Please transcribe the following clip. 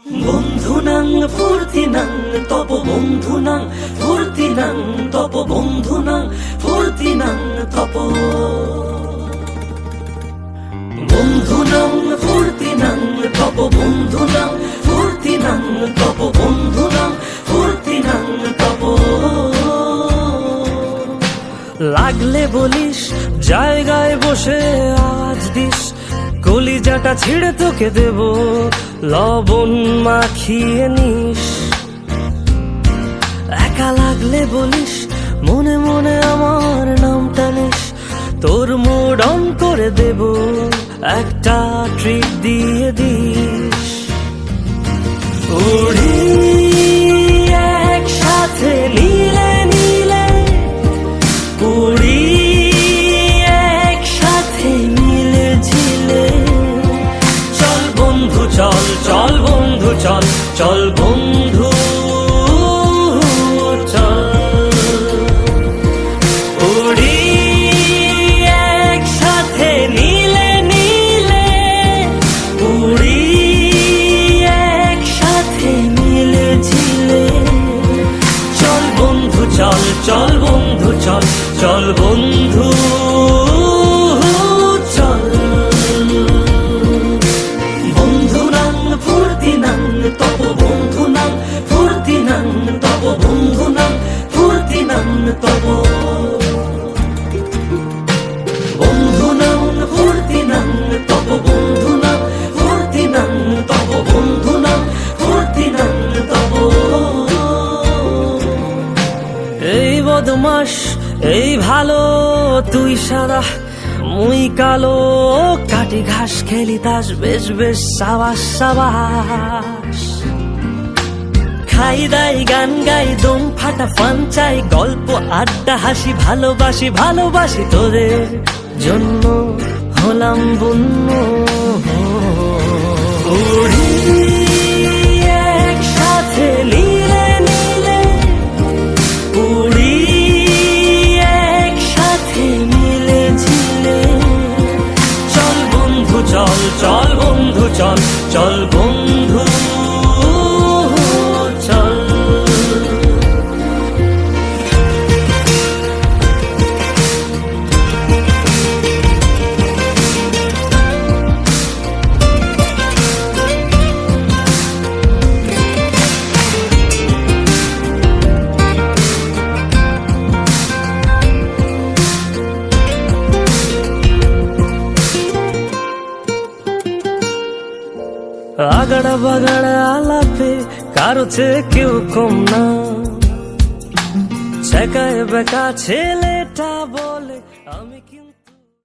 বন্ধুনাং ফুর্তিনাং তব বন্ধুনাং ফুর্তিনাং তব বন্ধুনাং ফুর্তিনাং তব বন্ধুনাং ফুর্তিনাং তব বন্ধুনাং ফুর্তিনাং তব বন্ধুনাং ফুর্তিনাং তব। লাগলে বলিস জায়গায় বসে আজ দিস, কলিজাটা ছিঁড়ে তোকে দেব লবণ মাখিয়ে নিস। একা লাগলে বলিস মনে মনে আমার নামটা নিস, তোর মুড অন করে দেব একটা ট্রিট দিয়ে দিস। উড়ি একসাথে নীলে নীলে, উড়ি একসাথে মিলে ঝিলে, চল বন্ধু চল, চল বন্ধু চল, চল বন্ধু চল। উড়ি একসাথে নীলে নীলে, উড়ি একসাথে মিলে ঝিলে, চল বন্ধু চল, চল বন্ধু চল, চল বন্ধু চল। বন্ধুনাং ফুর্তিনাং তব বন্ধুনাং ফুর্তিনাং তব বন্ধুনাং ফুর্তিনাং তব বন্ধুনাং ফুর্তিনাং তব বন্ধুনাং ফুর্তিনাং তব বন্ধুনাং ফুর্তিনাং তব। এই বদমাস এই ভালো তুই সাদা মুই কালো, কাটি ঘাস খেলি তাস বেশ বেশ সাবাস সাবাস। খাই দাই গান গাই দম ফাটা ফান চাই, গল্প আড্ডা হাসি ভালোবাসি ভালোবাসি, তোদের জন্য হলাম বন্য। উড়ি একসাথে নীলে নীলে, উড়ি একসাথে মিলে ঝিলে, চল বন্ধু চল, চল বন্ধু চল, চল বন্ধু চল। আগাড়া বাগাড়া আলাপে কারো চেয়ে কেউ কম না, ছেকায় বেকা ছেলেটা বলে আমি কিন্তু